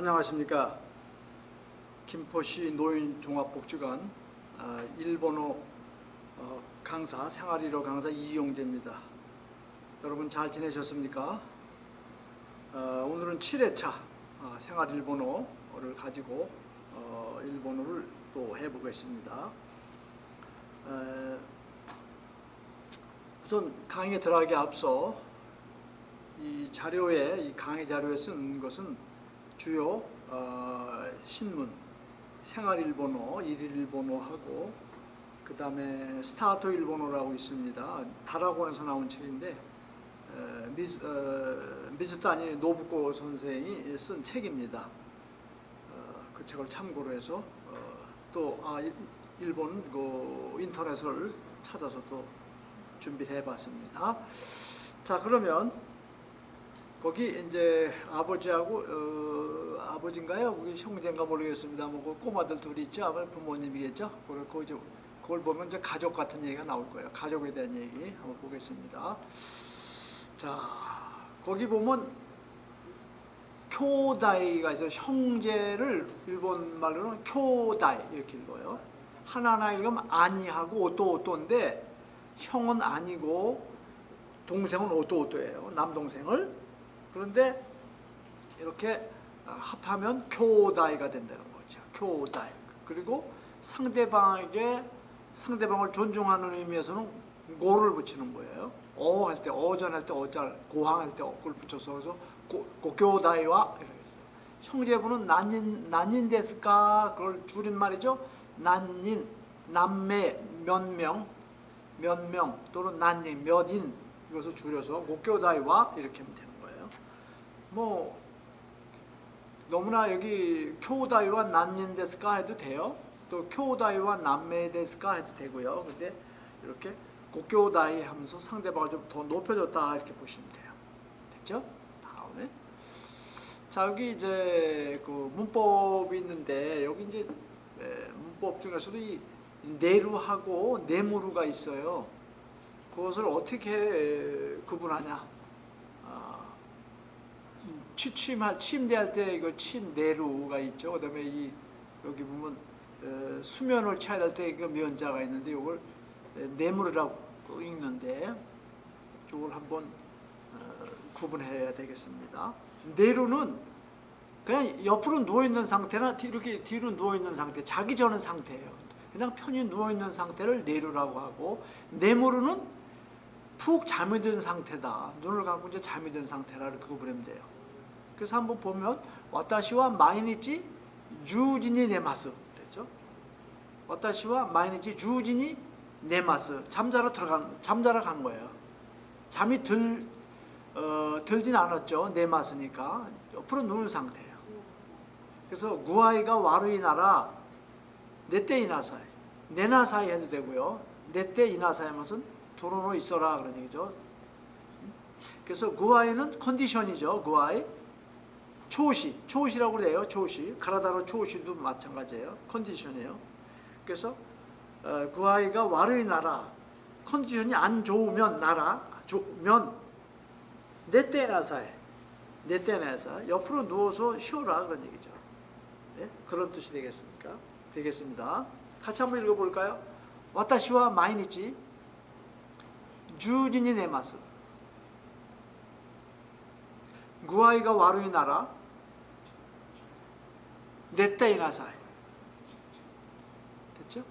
안녕하십니까. 김포시 노인종합복지관 일본어 강사, 생활일어 강사 이용재입니다. 여러분 잘 지내셨습니까? 오늘은 7회차 생활일본어를 가지고 일본어를 또 해보겠습니다. 우선 강의에 들어가기 앞서 이 강의 자료에 쓴 것은 주요 신문, 생활일본어, 일일일본어하고 그 다음에 스타트 일본어라고 있습니다. 다락원에서 나온 책인데 미즈타니 노부코 선생이 쓴 책입니다. 그 책을 참고로 해서 일본 인터넷을 찾아서 또 준비를 해봤습니다. 자, 그러면 거기 이제 아버지하고 아버지인가요? 거기 형제인가 모르겠습니다. 뭐 꼬마들 둘이 있죠. 아마 부모님이겠죠. 그걸 보면 이제 가족 같은 얘기가 나올 거예요. 가족에 대한 얘기 한번 보겠습니다. 자, 거기 보면 쿄다이가 있어요. 형제를 일본 말로는 쿄다이 이렇게 읽어요. 하나하나 읽으면 아니하고 오또오또인데 형은 아니고 동생은 오또오또예요. 남동생을. 그런데 이렇게 합하면 쿄다이가 된다는 거죠. 쿄다이. 그리고 상대방을 존중하는 의미에서는 고를 붙이는 거예요. 할 때 어전할 때 어잘, 고항할 때 어를 붙여서 그래서 고교다이와 이렇게 했어요. 형제분은 난인 데스까? 그걸 줄임말이죠. 난인, 남매, 몇 명 또는 난인, 몇인 이것을 줄여서 고교다이와 이렇게 하면 되는 거예요. 뭐 너무나 여기 쿄다이와 난인 데스까 해도 돼요. 또 쿄다이와 남매 데스까 해도 되고요. 근데 이렇게 고교다이 하면서 상대방을 좀 더 높여줬다 이렇게 보시면 돼요. 됐죠? 다음에 자, 여기 이제 그 문법이 있는데 여기 이제 문법 중에서도 이 내루하고 내무루가 있어요. 그것을 어떻게 구분하냐? 침대할 때 이거 침내루가 있죠. 그다음에 여기 보면 수면을 취해야 할 때 이거 면자가 있는데 이걸 내무르라고 읽는데 이걸 한번 구분해야 되겠습니다. 내루는 그냥 옆으로 누워 있는 상태나 이렇게 뒤로 누워 있는 상태, 자기 전의 상태예요. 그냥 편히 누워 있는 상태를 내루라고 하고, 내무르는 푹 잠이 든 상태다. 눈을 감고 이제 잠이 든 상태라 이렇게 구분하면 돼요. 그래서 한번 보면 와타시와 마이니치 주진이 네마스 그랬죠. 와타시와 마이니치 주진이 네마스 잠자러 간 거예요. 잠이 들진 않았죠. 네마스니까 옆으로 누운 상태예요. 그래서 구아이가 와루이나라 네때 이나사이, 네나사이 해도 되고요. 네때 이나사이 하면서 도로로 있어라 그런 얘기죠. 그래서 구아이는 컨디션이죠. 구아이. 초시라고 그래요. 초시. 가라다로 초시도 마찬가지예요. 컨디션이에요. 그래서 구아이가 와르이 나라, 컨디션이 안 좋으면 네때나사이 옆으로 누워서 쉬어라 그런 얘기죠. 네? 그런 뜻이 되겠습니다. 같이 한번 읽어볼까요? 와타시와 마이니치 주진이 네마스 구아이가 와루이 나라 네때 이나사이. 됐죠?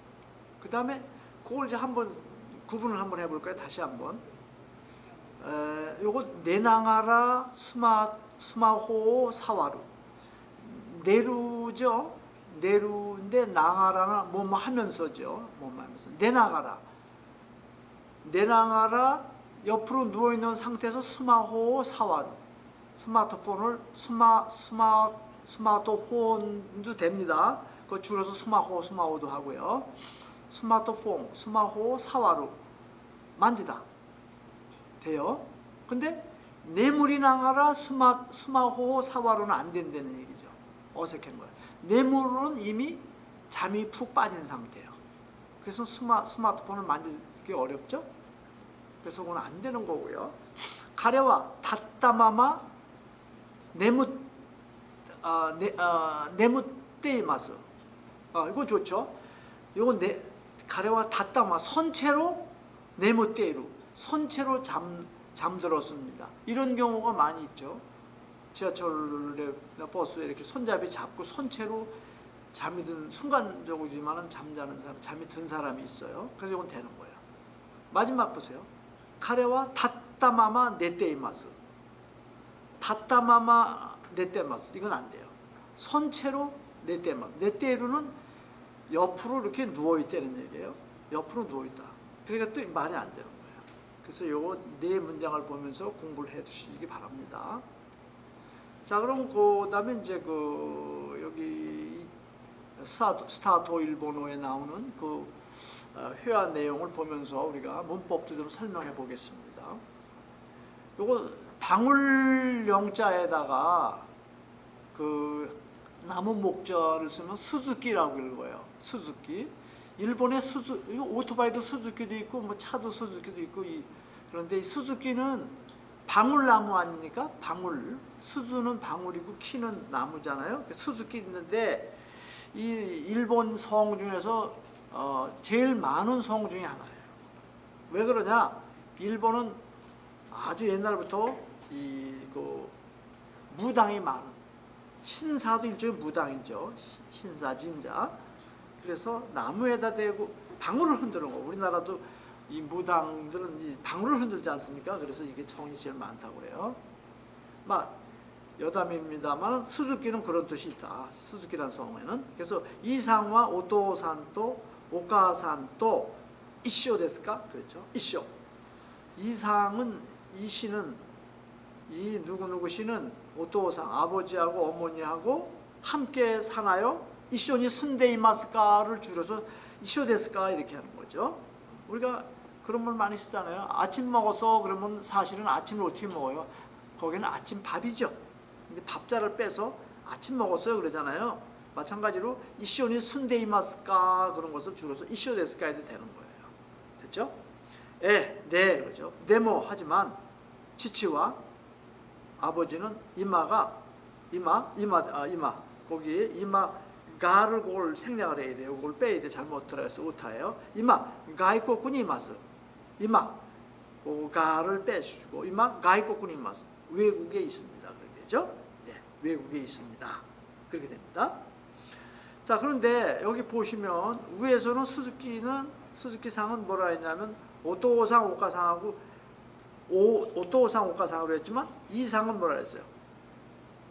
그 다음에 그걸 이제 한번 구분을 한번 해볼까요? 다시 한번. 요거 네나가라 스마호 사와루. 내루죠. 내루인데 나가라는 뭐뭐 하면서죠. 뭐뭐 하면서. 네나가라 옆으로 누워 있는 상태에서 스마호 사와루. 스마트폰을 스마트폰도 됩니다. 그거 줄여서 스마호도 하고요. 스마트폰, 스마호 사와루 만지다 돼요. 근데 뇌물이 나가라 스마호 사와루는 안 된다는 얘기죠. 어색한 거예요. 뇌물은 이미 잠이 푹 빠진 상태예요. 그래서 스마트폰을 만지기 어렵죠. 그래서 그건 안 되는 거고요. 가래와 다따마마 네무떼이마스. 이건 좋죠. 이건 가래와 닿다마 선체로 네무떼이루 선체로 잠들었습니다. 이런 경우가 많이 있죠. 지하철에 버스에 이렇게 손잡이 잡고 선체로 잠이 든 순간적이지만은 잠자는 사람, 잠이 든 사람이 있어요. 그래서 이건 되는 거예요. 마지막 보세요. 카레와 닷다마마 네떼이마스. 닷다마마 네떼마스. 이건 안 돼요. 선체로 네떼마스. 네떼이루는 옆으로 이렇게 누워 있다는 얘기예요. 옆으로 누워 있다. 그러니까 또 말이 안 되는 거예요. 그래서 요거 네 문장을 보면서 공부를 해 주시기 바랍니다. 자, 그럼 그다음에 이제 여기 스타토 일본어에 나오는 회화 내용을 보면서 우리가 문법도 좀 설명해 보겠습니다. 요거 방울영자에다가 나무 목자를 쓰면 스즈키라고 읽어요. 스즈키. 일본의 오토바이도 스즈키도 있고 뭐 차도 스즈키도 있고 그런데 이 스즈키는 방울나무 아닙니까? 방울. 스즈는 방울이고 키는 나무잖아요. 스즈키 있는데 이 일본 성 중에서 제일 많은 성 중에 하나예요. 왜 그러냐? 일본은 아주 옛날부터 무당이 많은, 신사도 일종의 무당이죠. 신사, 진자. 그래서 나무에다 대고 방울을 흔드는 거. 우리나라도 이 무당들은 이 방울을 흔들지 않습니까? 그래서 이게 성이 제일 많다고 그래요. 여담입니다만 스즈키는 그런 뜻이 있다. 스즈키라는 성에는. 그래서 이상와 오토산또 오카산또 이쇼 데스까? 그렇죠. 이쇼. 이상은 이 씨는 이 누구누구 씨는 오토상 아버지하고 어머니하고 함께 사나요? 이쇼니 순데이마스카를 줄여서 이쇼 데스까 이렇게 하는 거죠. 우리가 그런 말 많이 쓰잖아요. 아침 먹었어 그러면 사실은 아침을 어떻게 먹어요? 거기는 아침 밥이죠. 근데 밥자를 빼서 아침 먹었어요 그러잖아요. 마찬가지로 이쇼니 순데이마스까 그런 것을 줄여서 이쇼 데스까 해도 되는 거예요. 됐죠? 네 그러죠. 네모 하지만 치치와 아버지는 이마 거기에 이마가를 그걸 생략을 해야 돼요. 그걸 빼야 돼. 잘못 들어서 오타예요. 가이코쿠니 이마스. 가를 빼주고 가이코쿠니 이마스. 외국에 있습니다. 그러겠죠? 네, 외국에 있습니다. 그렇게 됩니다. 자, 그런데 여기 보시면 위에서는 스즈키상은 뭐라 했냐면 오토상 오카상하고 오토상 오카상으로 했지만 이 상은 뭐라 했어요?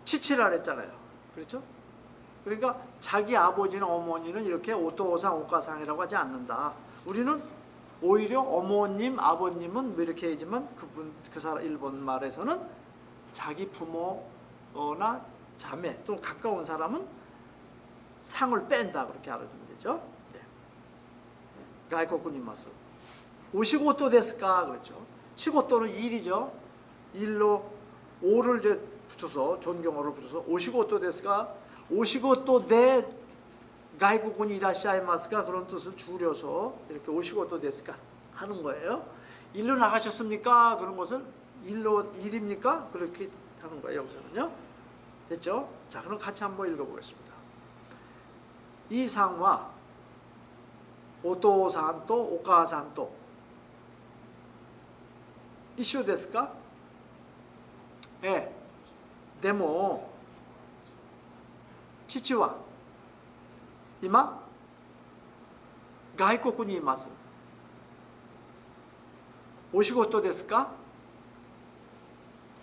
치치라 했잖아요. 그렇죠? 그러니까 자기 아버지나 어머니는 이렇게 오토상 오카상이라고 하지 않는다. 우리는 오히려 어머님, 아버님은 뭐 이렇게 하지만 그 사람 일본 말에서는 자기 부모나 자매 또는 가까운 사람은 상을 뺀다 그렇게 알아두면 되죠. 네. 가이코쿠니마스. 오시고토 데스까 그렇죠. 시고토는 일이죠. 일로 오를 이제 붙여서 존경어를 붙여서 오시고토 데스까 오시고토 데 가이코쿠니 이라시아이마스까 그런 뜻을 줄여서 이렇게 오시고토 데스까 하는 거예요. 일로 나가셨습니까? 그런 것을 일입니까? 그렇게 하는 거예요. 여기서는요. 됐죠? 자, 그럼 같이 한번 읽어보겠습니다. 이상과 오토산또 오카산또 이슈ですか? 예. でも父は今外国にいます。お仕事ですか?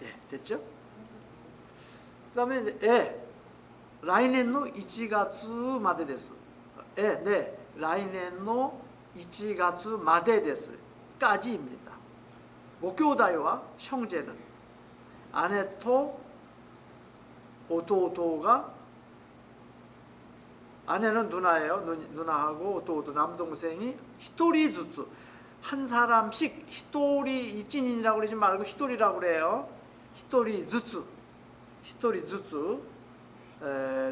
네, 됐죠? 그다음에来年の1月までです。네, 来年の1月までです。까지입니다. 고兄弟は 형제는 아내토 오토오토가 아내는 누나예요. 누나하고 오토오토 남동생이 히토리 즈츠 한 사람씩 히토리 이찐인이라고 그러지 말고 히토리라고 그래요. 히토리 즈츠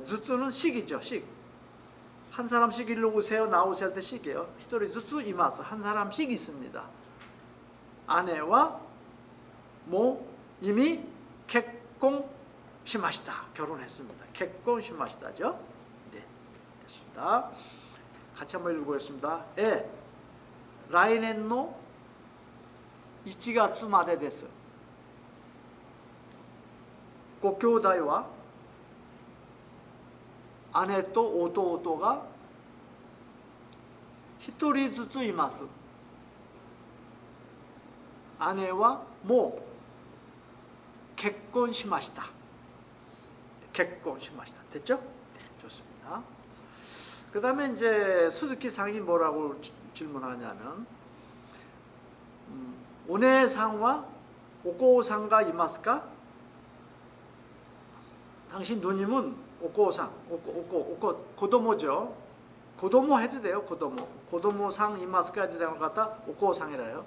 즈츠는 식이죠. 식. 한 사람씩 일로 오세요 나오세요 할 때 식이에요. 히토리 즈츠 이마스 한 사람씩 있습니다. 아내와 이미 시마시다. 결혼했습니다. 객권 시마시다죠. 네, 됐습니다. 같이 한번 읽어보겠습니다. 라이넨노 1月までです。ご兄弟は姉と弟が1人ずついます。姉はもう結婚しました。結婚しました. 됐죠? 네, 좋습니다. 그 다음에 이제 수즈키 상이 뭐라고 질문하냐면, 오네상과 오코상가 이마스까? 당신 누님은 오코상, 고도모죠. 고도모 해도 돼요. 고도모상 이마스까 해도 되는 것 같다. 오코상이라요.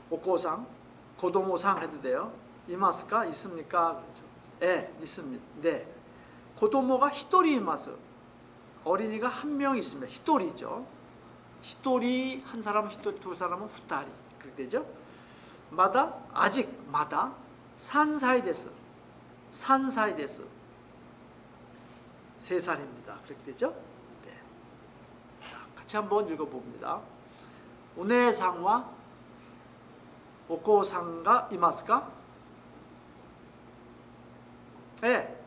오코상, 고도모상 해도 돼요. 이마스까? 있습니까? 그렇죠. 있습니다. 네. 고도모가 히토리 이마스. 어린이가 한 명 있습니다. 히토리죠. 히토리 한 사람은 히토리, 두 사람은 후타리. 그렇게 되죠. 마다 아직 마다 산사이 데스. 산사이 데스. 3살입니다. 그렇게 되죠. 네. 자, 같이 한번 읽어봅니다. 오네상과 오코상가 이마스까? 네.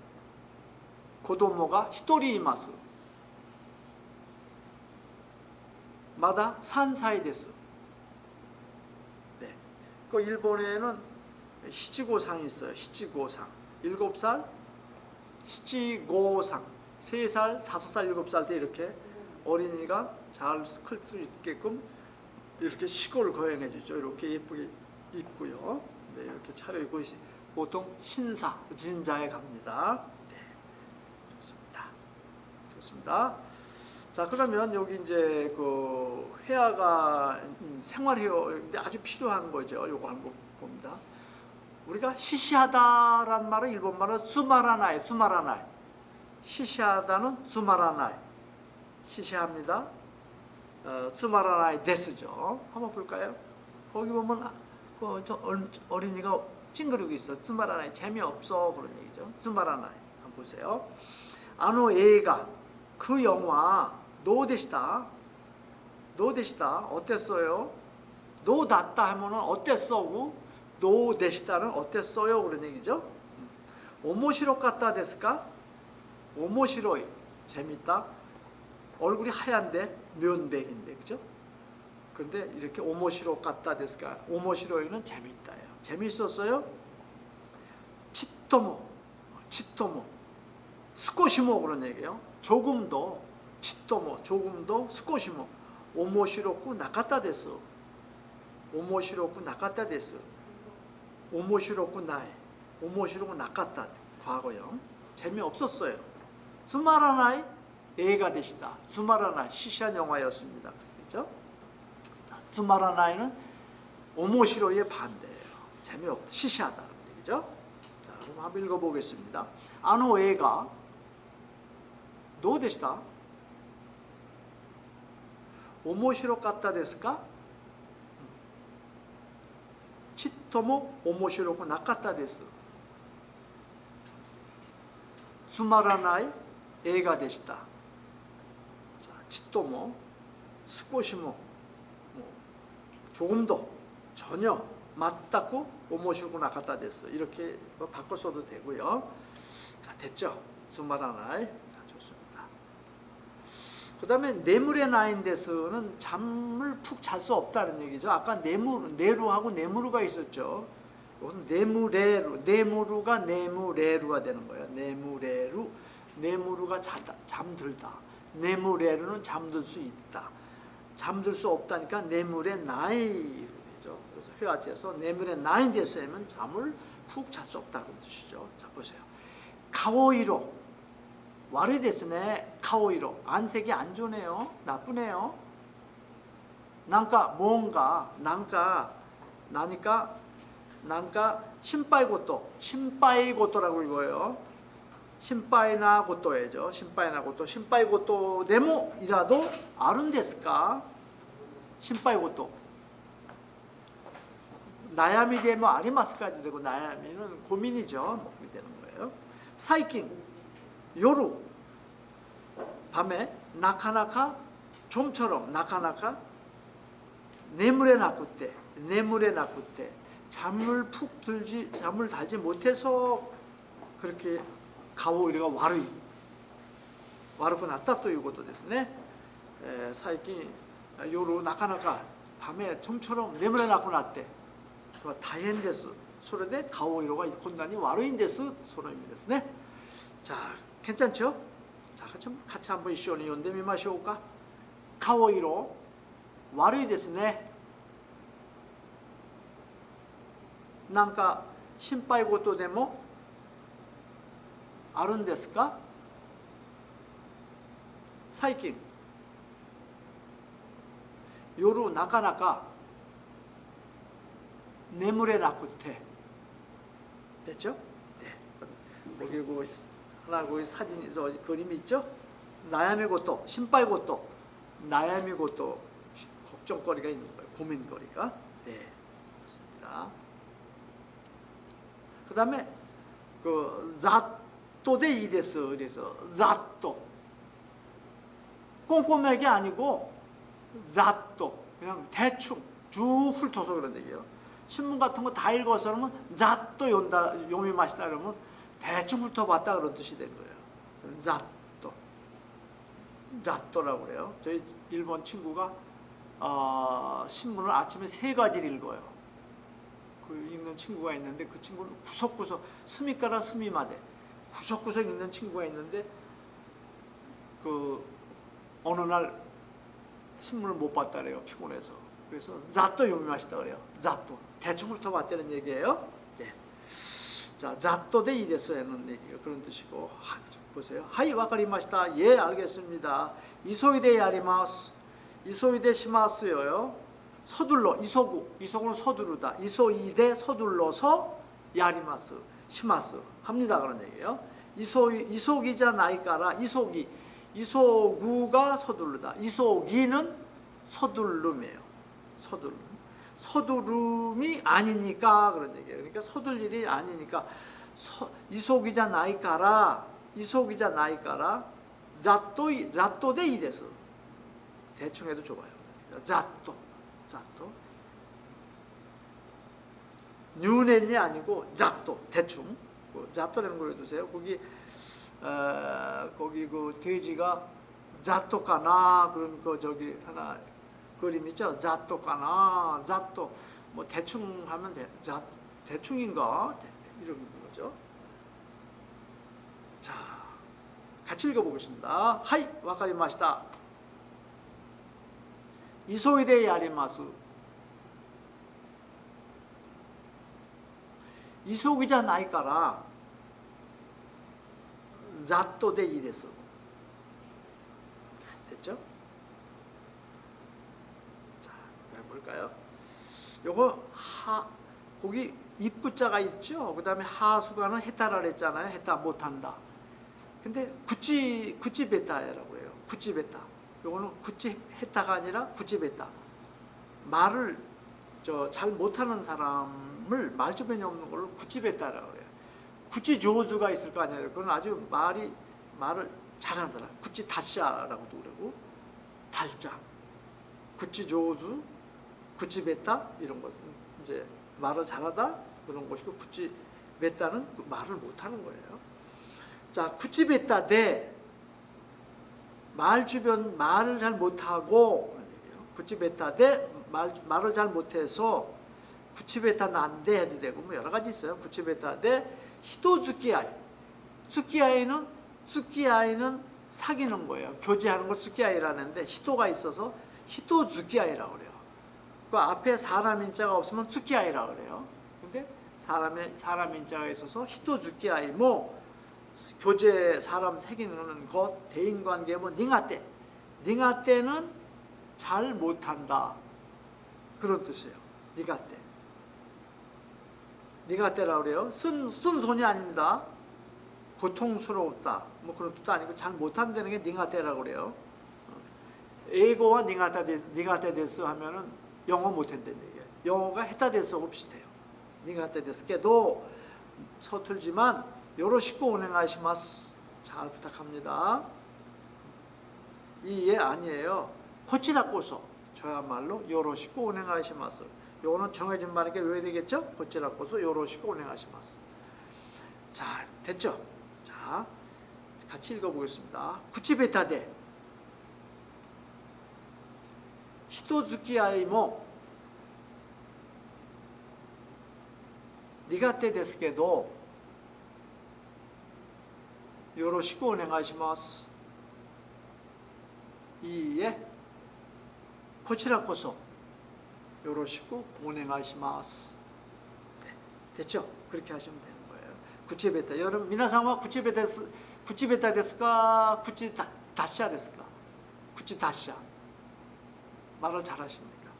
고도모가 히토리 이마스. 마다 산사이 데스. 네. 그 일본에는 시치고상이 있어요. 시치고상. 7살 시치고상. 3살, 5살, 7살 때 이렇게 어린이가 잘 클 수 있게끔 이렇게 시골 거행해 주죠. 이렇게 예쁘게 입고요. 네, 이렇게 차려입고 보통 신사, 진자에 갑니다. 네, 좋습니다. 좋습니다. 자, 그러면 여기 이제 그 회화가 생활 회화 아주 필요한 거죠. 요거 한번 봅니다. 우리가 시시하다라는 말은 일본 말은 츠마라나이. 시시하다는 츠마라나이. 시시합니다. 츠마라나이 데스죠. 한번 볼까요? 거기 보면 어린이가 찡그리고 있어. 츠마라나이 재미없어 그런 얘기죠. 츠마라나이. 한번 보세요. 애가 그 영화 노데시다. 어땠어요? 노dat다 하면은 어땠어? 노데시다는 어땠어요? 그런 얘기죠. 오모시로갔다 데스까? 오모시로이 재밌다. 얼굴이 하얀데 면백인데 그죠? 근데 이렇게 오모시로갔다 데스까? 오모시로이는 재밌다예요. 재밌었어요? 치토모 스코시모 그런 얘기예요. 조금도 치토모 조금도 스코시모 오모시로쿠 나카타 데스. 오모시로쿠 나카타 데스. 오모시로쿠 나에. 오모시로쿠 나카타 과거형. 재미없었어요. 츠마라나이 애가 되시다. 츠마라나이 시시한 영화였습니다. 그렇죠? 츠마라나이는 오모시로의 반대예요. 재미없다. 시시하다. 그죠? 자, 그럼 한번 읽어보겠습니다. 애가どうでした? 오모시로 같다ですか? ちっとも面白くなかったです。つまらない映画でした。ちっとも少しも조금도 전혀 맞다고面白くなかったです。 이렇게 바꿔서도 되고요. 자, 됐죠? つまらない. 그 다음에 내물의 나인데스는 잠을 푹 잘 수 없다는 얘기죠. 아까 내루하고 내무루가 있었죠. 이것은 내무루가 내무레루가 되는 거예요. 내무루가 잠들다. 내무레루는 잠들 수 있다. 잠들 수 없다니까 내물의 나이 되죠. 그래서 회화지에서 내물의 나인데스 하면 잠을 푹 잘 수 없다는 뜻이죠. 자, 보세요. 가오이로悪いですね. 카오이로 안색이 안 좋네요. 나쁘네요. 나니까 신바이고토라고 읽어요. 신바이나 고토예죠. 신바이 고토 데모이라도 아룬데스까? 신바이고토. 나야미 데모 아리마스까지 되고 나야미는 고민이죠. 그렇게 되는 거예요. 사이킹 요루 밤에 나카나카 좀처럼 나카나카 내물에 나쿠때 잠을 달지 못해서 그렇게 가오이가悪くなったということですね。最近夜なかなか밤에 좀처럼眠れなくなって大変です。それで顔色がこんなに悪いんです。その意味ですね。자 괜찮죠? 자, 좀 같이 한번一緒に読んでみましょうか。顔色悪いですね。なんか心配事でもあるんですか？最近夜なかなか眠れなくて됐죠? 네. 여기 하나 사진 그림이 있죠? 나야미 것도 심파이 것도 나야미 것도 걱정거리가 있는 거예요. 고민거리가. 네, 그렇습니다. 그다음에 그 자또데 이데스 그래서 자또 꼼꼼하게 아니고 자또 그냥 대충 쭉 훑어서 그런 얘기예요. 신문 같은 거 다 읽어서는 자또 요미 마시다 그러면 대충 훑어봤다 그런 뜻이 된 거예요. 자또라고 그래요. 저희 일본 친구가 신문을 아침에 3가지를 읽어요. 그 읽는 친구가 있는데 그 친구는 구석구석 스미까라 스미마데 구석구석 읽는 친구가 있는데 그 어느 날 신문을 못 봤다래요. 피곤해서. 그래서 자또 요미마시다 그래요. 자또 대충 훑어봤다는 얘기예요. 네. 자, 자또데 이데스에는 얘기가 그런 뜻이고 보세요. 하이 와카리마시다. 예, 알겠습니다. 이소이데 야리마스. 이소이데 시마스요. 서둘러 이소구는 서두르다. 이소이데 서둘러서 야리마스 시마스 합니다 그런 얘기예요. 이소기자 나이까라 이소구가 서두르다. 이소기는 서둘름이에요. 서두름이 아니니까 그런 얘기예요. 그러니까 서둘 일이 아니니까 이소기자 나이까라 자또데 이데스. 대충 해도 좋아요. 자또 뉴넨이 아니고 자또 대충 자또라는 거 해두세요. 거기 그 돼지가 자또까나 그런 거 저기 하나 그림 있죠. 자또까나 자또 뭐 대충 하면 대충인가 이런 거죠. 자 같이 읽어보겠습니다. 하이 와카리마시다. 이소이데 야리마스. 이소기자 나이까라 자또데 이데스. 됐죠? 자, 해볼까요? 요거 거기 입부자가 있죠. 그 다음에 하수가는 해타라 했잖아요. 해타 못한다. 근데 구찌 베타라고 해요. 구찌 베타. 요거는 구찌 해타가 아니라 구찌 베타. 말을 잘 못하는 사람을 말주변이 없는 걸로 구찌 베타라고 해요. 구찌 조주가 있을 거 아니에요. 그건 아주 말을 잘하는 사람. 구찌 다샤라고도 그러고 달자. 구찌 조주, 구찌 베타 이런 것 이제 말을 잘하다 그런 것이고 구찌 베타는 말을 못하는 거예요. 자, 구찌 베타 대 말 주변 말을 잘 못하고 그런 얘기예요. 구찌 베타 대 말을 잘 못해서 구찌 베타 난데 해도 되고 뭐 여러 가지 있어요. 구찌 베타 대 히토즈키아이. 즈키아이는 사귀는 거예요. 교제하는 걸 즈키아이라는데 히토가 있어서 히토즈키아이라고 그래요. 그 앞에 사람 인자가 없으면 즈키아이라고 그래요. 근데 사람 인자가 있어서 히토즈키아이 뭐 교제 사람 사귀는 것 대인관계 뭐 닝아떼는 잘 못한다 그런 뜻이에요. 닝아떼라고 그래요. 순손이 아닙니다. 고통스러웠다 뭐 그런 뜻도 아니고 잘 못한다는 게 닝아떼라고 그래요. 에고와 닝아떼 데스 하면은 영어 못한다는 얘기예요. 영어가 헤타 데스하고 비슷해요. 닝아떼 데스 깨도 서툴지만 요로시코 오네가시마스. 잘 부탁합니다. 이 예 아니에요. 고치라고서 저야말로 요로시코 오네가시마스. 요거는 정해진 말이니까 외워야 되겠죠? 고치라고서 요로시코 오네가시마스. 자, 됐죠? 자, 같이 읽어보겠습니다. 구치베타데 히토즈키아이모 니가테 데스케도 요로시코 오네가시마스. 이에 코치라코소 요로시코 오네가시마스. 네, 됐죠? 그렇게 하시면 되는 거예요. 구치베타. 여러분 미나상와 구치베타 데스까? 구치다샤 데스까? 구치다샤. 말을 잘하십니까?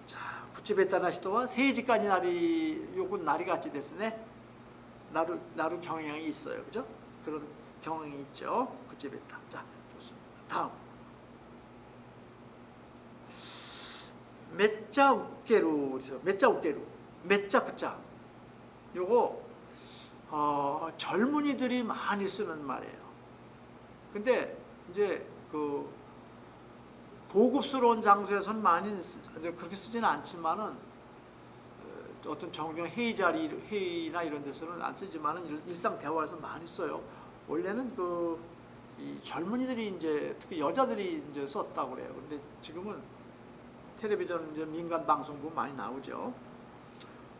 자, 구치베타나 히토와 세이지까지 날이 요건 날이 같이 됐으네. 나루 경향이 있어요, 그죠? 그런 경향이 있죠. 구치베타. 자, 좋습니다. 다음. 메짜 웃게루. 메짜 웃게루. 메짜 구짜. 요거 젊은이들이 많이 쓰는 말이에요. 근데 이제 그 고급스러운 장소에서는 많이 그렇게 쓰지는 않지만은 어떤 정중 회의나 이런 데서는 안 쓰지만은 일상 대화에서 많이 써요. 원래는 이 젊은이들이 이제 특히 여자들이 이제 썼다고 그래요. 근데 지금은 텔레비전 이제 민간 방송 보면 많이 나오죠.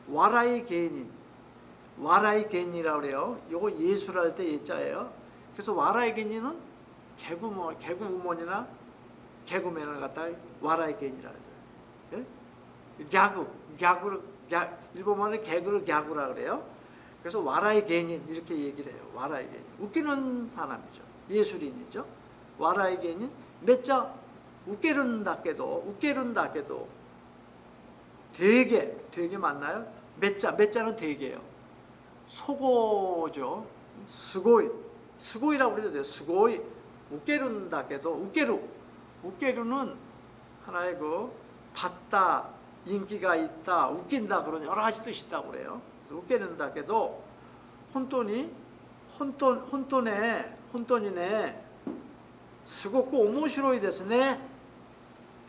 와라이 개인이라고 그래요. 요거 예술할 때 예자예요. 그래서 와라이 개인은 개그우먼이나 개그맨을 갖다가 와라이 개인이라 그래요. 예? 일본말은 개그를 갸구라 그래요. 그래서 와라이 개인 이렇게 얘기를 해요. 와라이 개인. 웃기는 사람이죠. 예술인이죠. 와라이 개인. 메짜 웃게른다께도 되게 맞나요? 메짜는 되게요. 소고죠. 스고이라고 그래도 돼요. 스고이. 웃게른다께도 웃게루는 하나의 봤다, 인기가 있다, 웃긴다 그런 여러 가지 뜻이 있다고 그래요. 그래서 웃게른다께도 혼돈이네. 스고고 오모시로이 데스네.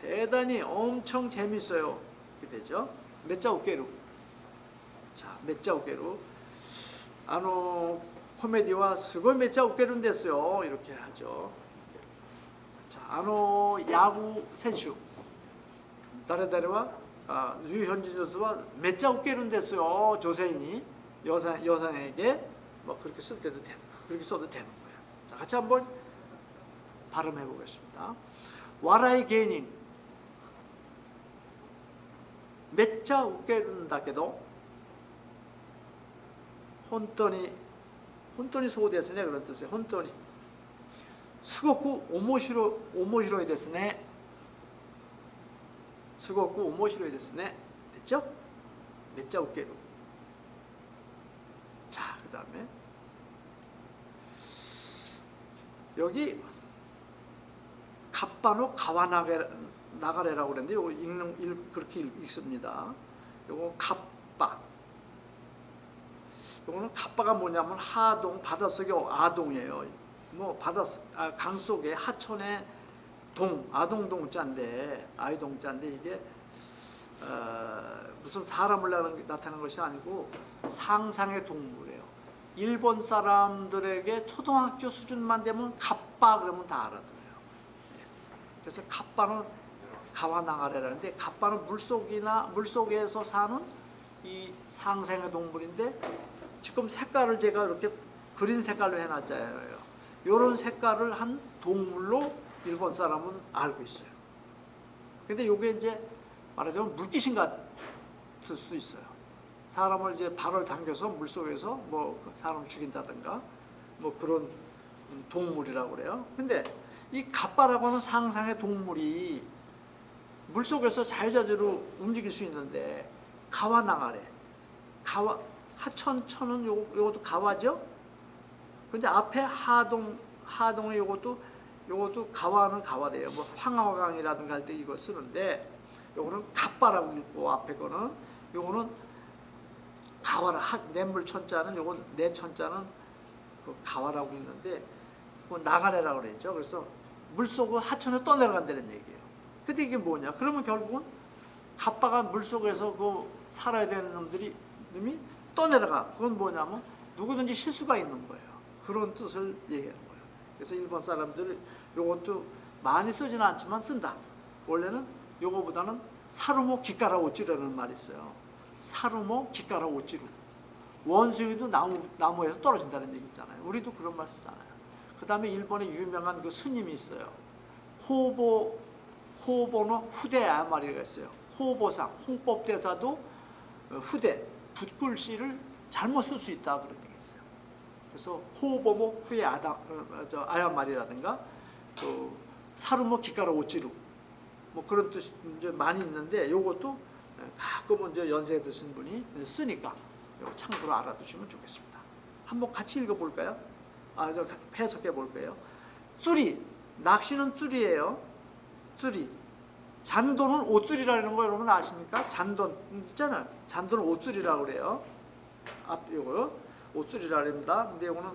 대단히 엄청 재밌어요. 이렇게 되죠. 메짜 웃게루. 자, 메짜 웃게루. 코미디와 스고이 메짜 웃게루는 됐어요. 이렇게 하죠. 자, 야구 선수. 다레다레와 유현진 선수와 메짜 웃게루는 됐어요. 조세인이 여성에게 뭐 그렇게 쓸 때도 되는, 그렇게 써도 되는 거예요. 자, 같이 한번 발음해 보겠습니다. 와라이 개인 메짜 웃게른다께도 혼돈이 소대스네 그런 뜻이에요. 혼돈이 스고쿠 오모시로이 데스네. 스고쿠 오모시로이 데스네. 됐죠? 메짜 웃게루. 자, 그 다음에 여기 갑바노 가와나가레라고 그랬는데 요거 그렇게 읽습니다. 요거 갑바. 요거는 갑바가 뭐냐면 하동, 바닷속의 아동이에요. 뭐 강 속에 하천의 아동동자인데 이게 무슨 사람을 나타내는 것이 아니고 상상의 동물이에요. 일본 사람들에게 초등학교 수준만 되면 갑바 그러면 다 알아들어요. 그래서 갑바는 가와나가레라는데 갑바는 물속에서 사는 이 상생의 동물인데 지금 색깔을 제가 이렇게 그린 색깔로 해놨잖아요. 이런 색깔을 한 동물로 일본 사람은 알고 있어요. 근데 이게 이제 말하자면 물귀신 같을 수도 있어요. 사람을 이제 발을 당겨서 물속에서 뭐 사람을 죽인다든가 뭐 그런 동물이라고 그래요. 근데 이 갑바라고 하는 상상의 동물이 물속에서 자유자재로 움직일 수 있는데 가와나가래. 하천은 요것도 가와죠. 근데 앞에 하동에 요것도 가와는 가와돼요. 뭐 황하강이라든가 할 때 이거 쓰는데 요거는 갑바라고 읽고 앞에 거는 요거는 가와라 냇물 천자는 요건 내 천자는 그 가와라고 있는데 그 나가래라고 그랬죠. 그래서 물속으로 하천에 떠내려간다는 얘기예요. 근데 이게 뭐냐? 그러면 결국은 갑바가 물속에서 그 살아야 되는 놈이 떠내려가. 그건 뭐냐면 누구든지 실수가 있는 거예요. 그런 뜻을 얘기하는 거예요. 그래서 일본 사람들이 요것도 많이 쓰지는 않지만 쓴다. 원래는 요거보다는 사루모 기까라 오찌루라는 말이 있어요. 사루모 기까라 오찌루. 원숭이도 나무에서 떨어진다는 얘기 있잖아요. 우리도 그런 말 쓰잖아요. 그 다음에 일본에 유명한 그 스님이 있어요. 코보노 후대야마리가 있어요. 코보상, 홍법대사도 후대, 붓글씨를 잘못 쓸 수 있다 그런 얘기 있어요. 그래서 코보모 후에 아야마리라든가 또 사루모 기까라 오찌루 뭐 그런 뜻이 이제 많이 있는데 요것도 가끔은 이제 연세 드신 분이 쓰니까 요거 참고로 알아두시면 좋겠습니다. 한번 같이 읽어볼까요? 해석해 볼게요. 쭈리, 낚시는 쭈리예요. 쭈리. 잔돈은 옷줄이라는 거 여러분 아십니까? 잔돈 있잖아요. 잔돈은 옷줄이라고 그래요. 요거 옷줄이라고 합니다. 근데 이거는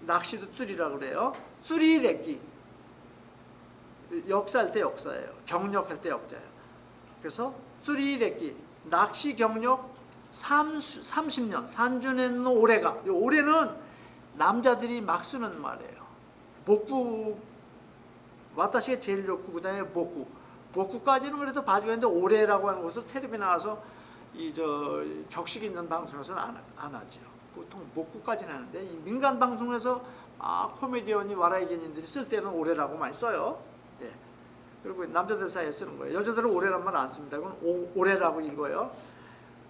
낚시도 쭈리라고 그래요. 쭈리레끼. 역사할 때 역사예요. 경력할 때 역자예요. 그래서 쭈리레끼. 낚시 경력 30년. 산주넨노 올해가. 이 올해는 남자들이 막 쓰는 말이에요. 복구, 와타시가 제일 좋고 그다음에 복구. 복구까지는 그래도 봐주고 있는데 올해라고 하는 것을 텔레비에 나와서 격식 있는 방송에서는 안 하죠. 보통 복구까지는 하는데 이 민간 방송에서 코미디언이 와라이게님들이 쓸 때는 올해라고 많이 써요. 예. 그리고 남자들 사이에 쓰는 거예요. 여자들은 올해란 말 안 씁니다. 이건 올해라고 읽어요.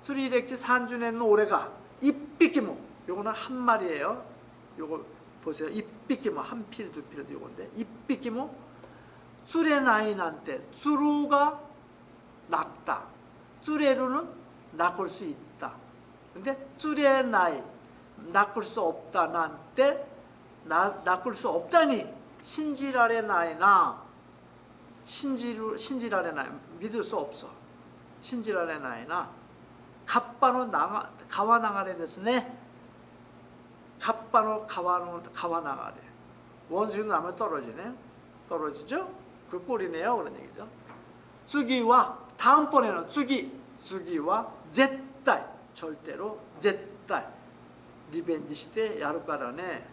수리레키 산주네는 올해가 이삐끼모. 요거는 한 마리예요. 요거 보세요. 이삐끼모 한 필 두 필도 요건데 이삐끼모. 쭈레나이난테 쭈루가 낚다. 쭈레루는 낚을 수 있다. 근데 쭈레나이 낚을 수 없다. 난때 낚을 수 없다니 신지라레 나이나 신지라레 나이 믿을 수 없어. 신지라레 나이나 갑바노 가와 나가레 됐으네. 갑바노 가와 나가레. 원수는 나면 떨어지죠? 그 꼴이네요. 그런 얘기죠. 쭈기와 다음번에는 쭈기와 제타이 절대로 제타이 리벤지 시대 야루카라네.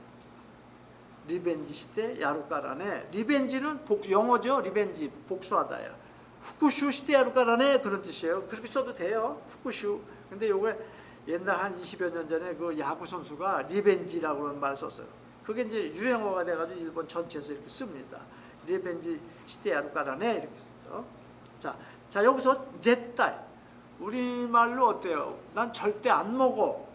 리벤지 시대 야루카라네. 리벤지는 영어죠. 리벤지 복수하다예요. 후쿠슈 시대 야루카라네 그런 뜻이에요. 그렇게 써도 돼요. 후쿠슈. 근데 요게 옛날 한 20여 년 전에 그 야구 선수가 리벤지라고 하는 말을 썼어요. 그게 이제 유행어가 돼가지고 일본 전체에서 이렇게 씁니다. 리벤지 시대 야루카라네 이렇게 쓰죠. 자 여기서 제타이 우리말로 어때요? 난 절대 안 먹어.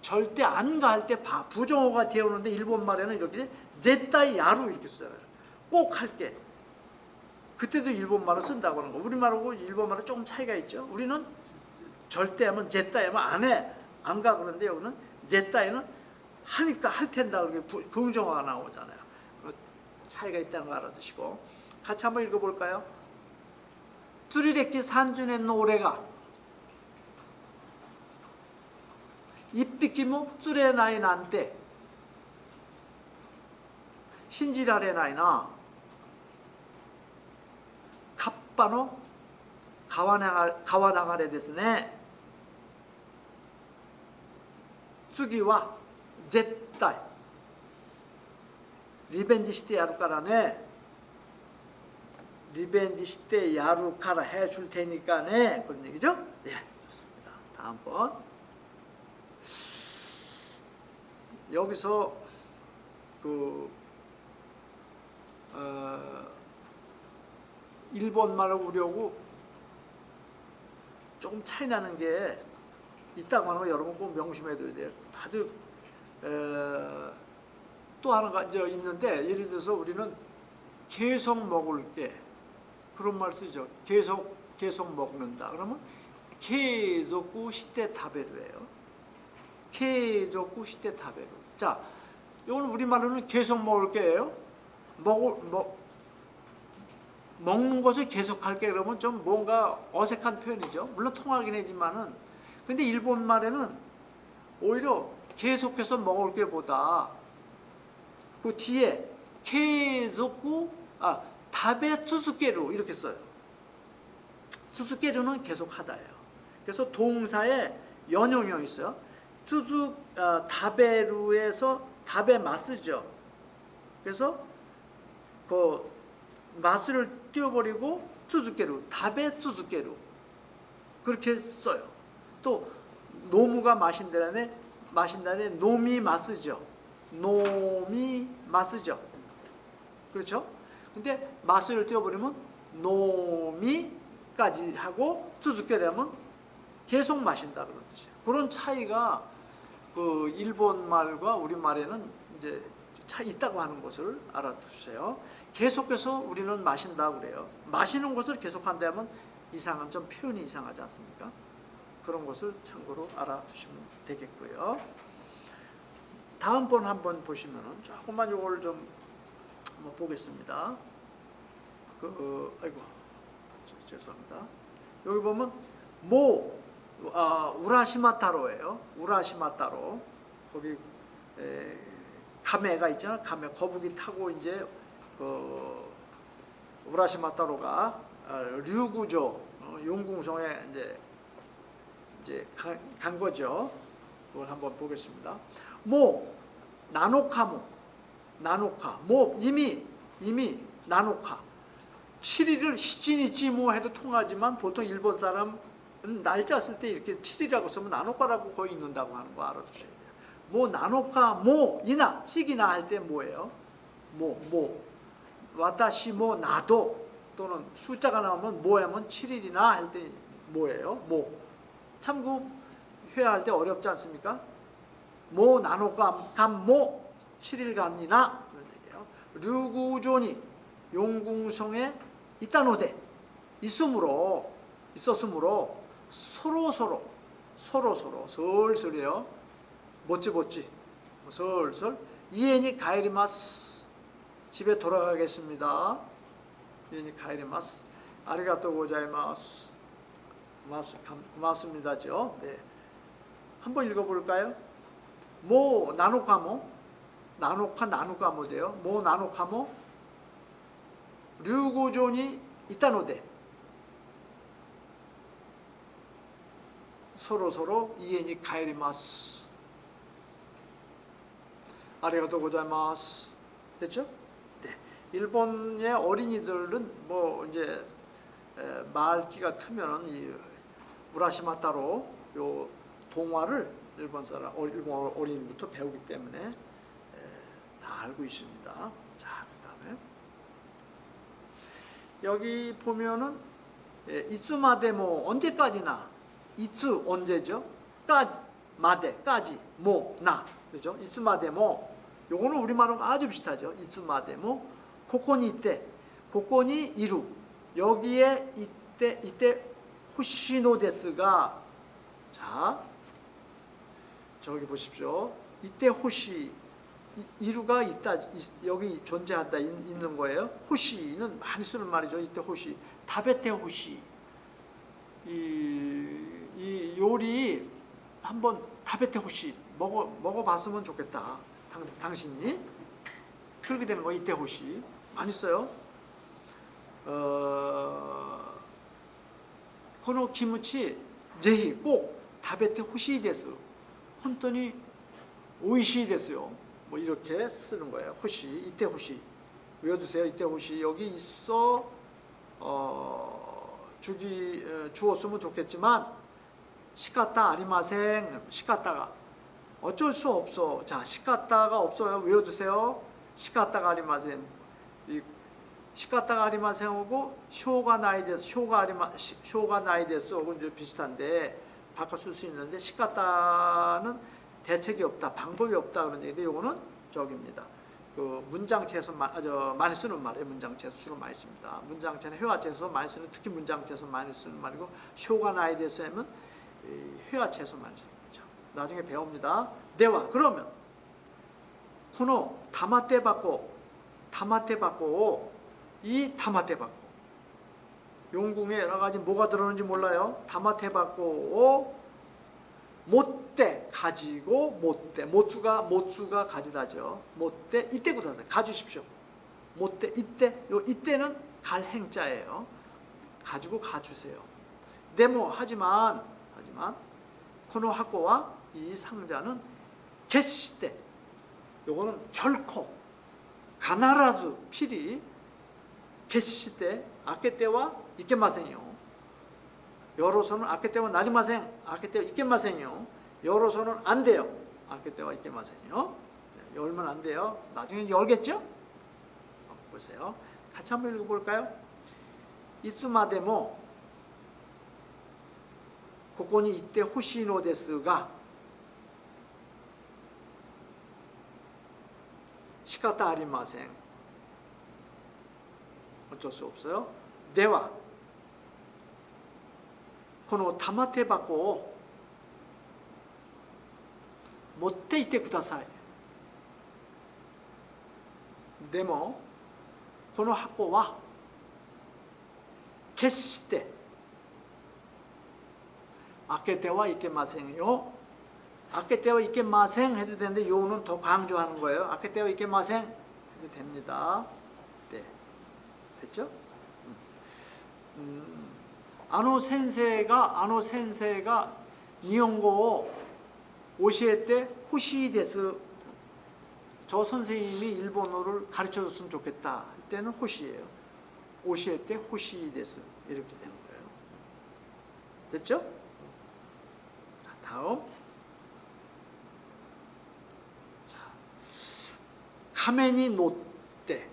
절대 안 가 할 때 부정어가 되어오는데 일본 말에는 이렇게 제타이 야루 이렇게 써요. 꼭 할게. 그때도 일본 말을 쓴다고 하는 거. 우리말하고 일본 말은 조금 차이가 있죠. 우리는 절대 하면 제타이 하면 안 해. 안 가 그러는데 여기는 제타이는 하니까 할 텐다 그렇게 긍정어가 나오잖아요. 차이가 있다는 거 알아두시고 같이 한번 읽어볼까요? 쭈리레끼 산주넨노 올해가 이삐끼모 쭈레나이 난때 신지라레 나이나 갑바노 가와나가레 데스네. 쭈기와 제타이 리벤지 시대 야루카라네. 리벤지 시대 야루카라 해줄 테니까네. 그런 얘기죠? 네, 좋습니다. 다음번 여기서 일본 말하고 우리하고 조금 차이 나는 게 있다고 하는 거 여러분 꼭 명심해둬야 돼요. 아주 또 하나가 이제 있는데 예를 들어서 우리는 계속 먹을 때 그런 말 쓰죠. 계속 먹는다. 그러면 계속구 시대 타베루예요. 계속구 시대 타베루. 자, 이건 우리말로는 계속 먹을 게예요. 먹는 것을 계속할게 그러면 좀 뭔가 어색한 표현이죠. 물론 통하긴 하지만은 근데 일본 말에는 오히려 계속해서 먹을 게보다 그 뒤에 계속구 다베 츠스케루 이렇게 써요. 츠스케루는 계속하다예요. 그래서 동사에 연용형이 있어요. 다베루에서 다베 마스죠. 그래서 그 마스를 띄워버리고 츠스케루, 다베 츠스케루 그렇게 써요. 또 노무가 마신다네 노미 마스죠. 노미 마스죠. 그렇죠? 근데 마스를 띄워버리면 노미까지 하고 츠스케루하면 계속 마신다 그런 뜻이에요. 그런 차이가 그 일본 말과 우리 말에는 이제 차이 있다고 하는 것을 알아두세요. 계속해서 우리는 마신다 그래요. 마시는 것을 계속한다 하면 이상한 좀 표현이 이상하지 않습니까? 그런 것을 참고로 알아두시면 되겠고요. 다음번 한번 보시면은 조금만 이걸 좀 한번 보겠습니다. 아이고 죄송합니다. 여기 보면 우라시마타로예요. 우라시마타로 거기 가메가 있잖아요. 가메 거북이 타고 이제 우라시마타로가 류구조 용궁성에 이제 간 거죠. 그걸 한번 보겠습니다. 나노카 이미 나노카 7일을 시치니치모 해도 통하지만 보통 일본 사람 날짜 쓸 때 이렇게 7이라고 쓰면 나노카라고 거의 있는다고 하는 거 알아두셔야 돼요. 나노카 이나 시기나 할 때 뭐예요? 와타시 나도 또는 숫자가 나오면 하면 7일이나 할 때 뭐예요? 참고 회화할 때 어렵지 않습니까? 나노카 7일간이나 그런 얘기예요. 류구존이 용궁성에 있다노데 있었으므로 서로 슬슬이요. 모찌 슬슬 이엔이 가이리마스 집에 돌아가겠습니다. 이엔이 가이리마스 아리가또 고자이마스 고맙습니다죠. 네. 한번 읽어볼까요? 나노카모 돼요. 나노카모 류고존이 있다노데 서로 이엔이 가이리마스 아리가또 고자이마스 됐죠? 네. 일본의 어린이들은 이제 말기가 트면은 이 우라시마타로 요 동화를 일본 어린이부터 배우기 때문에 다 알고 있습니다. 자, 그다음에 여기 보면은 이츠마데모 언제까지나 이츠 언제죠? 까지 나 그죠? 이츠마데모 요거는 우리말하고 아주 비슷하죠. 이츠마데모 코코니 이때 코코니 이루 여기에 이때 호시노 데스가 자 저기 보십시오. 이때 호시 이루가 있다 여기 존재한다 있는 거예요. 호시는 많이 쓰는 말이죠. 이때 호시 다베테 호시 이 요리 한번 다베테 호시 먹어봤으면 좋겠다. 당신이 그렇게 되는 거 이때 호시 많이 써요. 코노 키무치 제히 꼭 다베테 호시 데스 혼돈이 오이시 데스요. 이렇게 쓰는 거예요. 호시 이때 호시 외워두세요. 이때 호시 여기 있어 주었으면 좋겠지만 시카타 아리마생 시카타가 어쩔 수 없어. 자 시카타가 없어요. 외워두세요. 시카타가 아리마생 이 시카타가 아리마생하고 쇼가 나이데스 쇼가 나이데스하고 이제 비슷한데 바꿔 쓸 수 있는데 시카타는 대책이 없다, 방법이 없다 그런 얘기인데 이거는 저기입니다. 그 문장체에서 많이 쓰는 말이에요. 문장체에서 주로 많이 씁니다. 문장체는 회화체에서 많이 쓰는 특히 문장체에서 많이 쓰는 말이고 쇼가 나이데스 하면 회화체에서 많이 쓰는 거죠. 나중에 배웁니다. 대화 그러면 코노 다마테 받고 이 다마테 받고 용궁에 여러 가지 뭐가 들어오는지 몰라요. 다마테 받고 못때 가지고 못때 못수가 가지다죠. 못때 이때 구다사 가주십시오. 못때 이때 요 이때는 갈 행자예요. 가지고 가주세요. 데모 하지만 코노 하코와 이 상자는 개시때 요거는 결코 가나라즈 필히 개시때 아케때와 이케마센요. 여로서는 아케때와 나리마센 아케때와 이케마센요. 여로서는 안 돼요. 아케때와 이케마센요. 열면 안 돼요. 나중에 열겠죠? 보세요. 같이 한번 읽어볼까요? 이츠마데모 고코니 이때 호시노 데스가 시카타 아리마센 어쩔 수 없어요. 대화 코노 타마테바코 못테 이때 쿠다사이. 데모 코노 하코와決して 아케테와 이케마센요. 아케테와 이케마센 해도 되는데 요는 더 강조하는 거예요. 아케테와 이케마센 해도 됩니다. 네, 됐죠? 아노 센세가 니혼고 오시에때 후시デス. 저 선생님이 일본어를 가르쳐줬으면 좋겠다. 이때는 호시예요. 오시에때 호시です. 이렇게 되는 거예요. 됐죠? 자, 다음. 자, 가면이 놓때.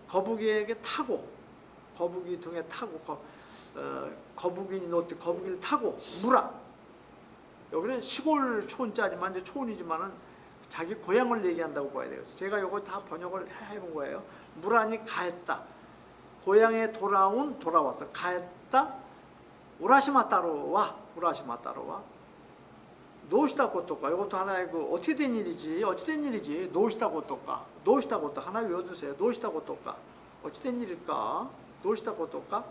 거북이에게 타고, 거북이 등에 타고, 거북이니 놓때 거북이를 타고 무라. 여기는 시골 초원자지만 이제 초원이지만은 자기 고향을 얘기한다고 봐야 되겠어요. 제가 이거 다 번역을 해본 거예요. 무라니 가했다. 고향에 돌아왔어. 가했다. 우라시마타로와 노시다 고토까. 이것도 하나의 그 어떻게 된 일이지. 노시다 고토까. 하나 외워두세요. 노시다 고토까. 어찌 된 일일까? 노시다 고토까.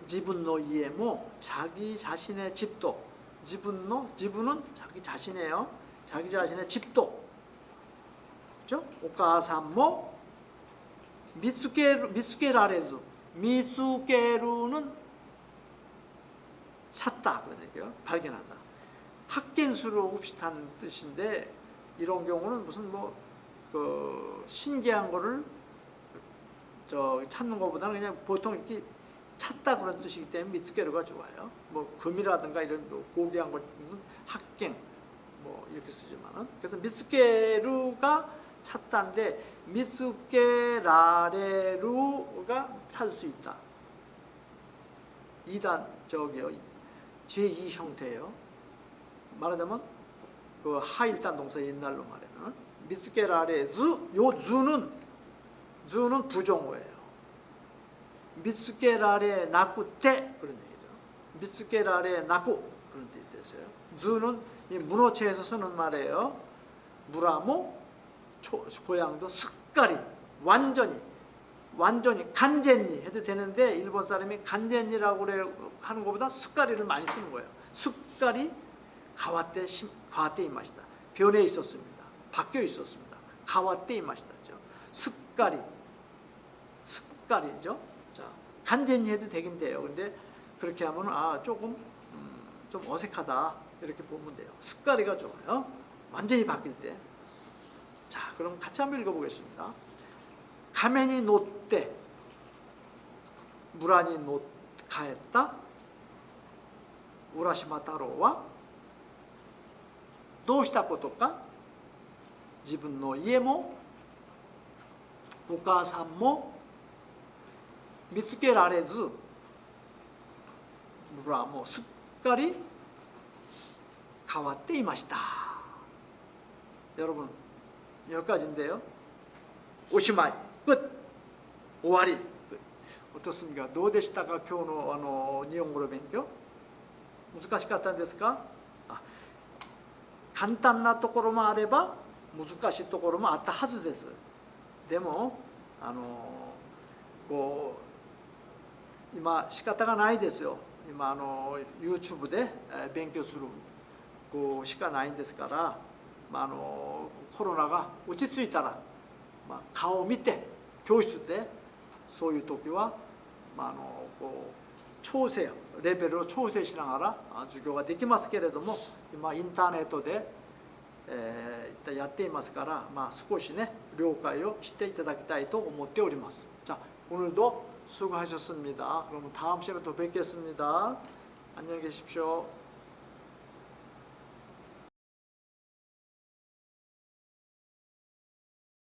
지분노 이에모 자기 자신의 집도. 지분은 자기 자신이에요. 자기 자신의 집도. 그렇죠? 오카산모 미츠케라레즈. 미츠케루는 찾다 그런 얘기예요. 발견하다. 학견수로 비슷한 뜻인데 이런 경우는 무슨 그 신기한 거를 찾는 것보다는 그냥 보통 이렇게 찾다 그런 뜻이기 때문에 미츠케루가 좋아요. 금이라든가 이런 고귀한 것은 학갱 이렇게 쓰지만은. 그래서 미츠케루가 찾다인데 미츠케라레루가 찾을 수 있다. 2단 제2 형태예요. 말하자면 그 하일단 동사 옛날로 말하면 미츠케라레즈. 요 주는 부정어예요. 미츠케라레 나쿠테 그런 얘기죠. 미츠케라레 나쿠 그런 뜻이 됐어요. 주는 이 문어체에서 쓰는 말이에요. 무라모 고향도 습가리 완전히 간젠니 해도 되는데 일본 사람이 간젠니라고 하는 것보다 습가리를 많이 쓰는 거예요. 습가리 가와떼 이마시다. 변해 있었습니다. 바뀌어 있었습니다. 가와떼 이마시다죠. 습가리죠. 자, 간젠니 해도 되긴 돼요. 근데 그렇게 하면 조금 좀 어색하다 이렇게 보면 돼요. 습가리가 좋아요. 완전히 바뀔 때. 자, 그럼 같이 한번 읽어보겠습니다. 가면이 놓때 무라니 가했다. 우라시마타로와 どうしたことか自分の家もお母さんも見つけられず村もすっかり変わっていました。 여러분 여기까지인데요. 오시마이 끝. 오와리 끝. 어떻습니까? どうでしたか今日の日本語の勉強難しかったんですか？簡単なところもあれば難しいところもあったはずです。でも今仕方がないですよ。今YouTube で勉強するしかないんですから、コロナが落ち着いたら、顔を見て教室でそういう時は、調整レベルを調整しながら授業ができますけれども、今インターネットで、やっていますから、少しね了解をしていただきたいと思っております. 자, 오늘도 수고하셨습니다. 그럼 다음 시간에 또 뵙겠습니다. 안녕히 계십시오.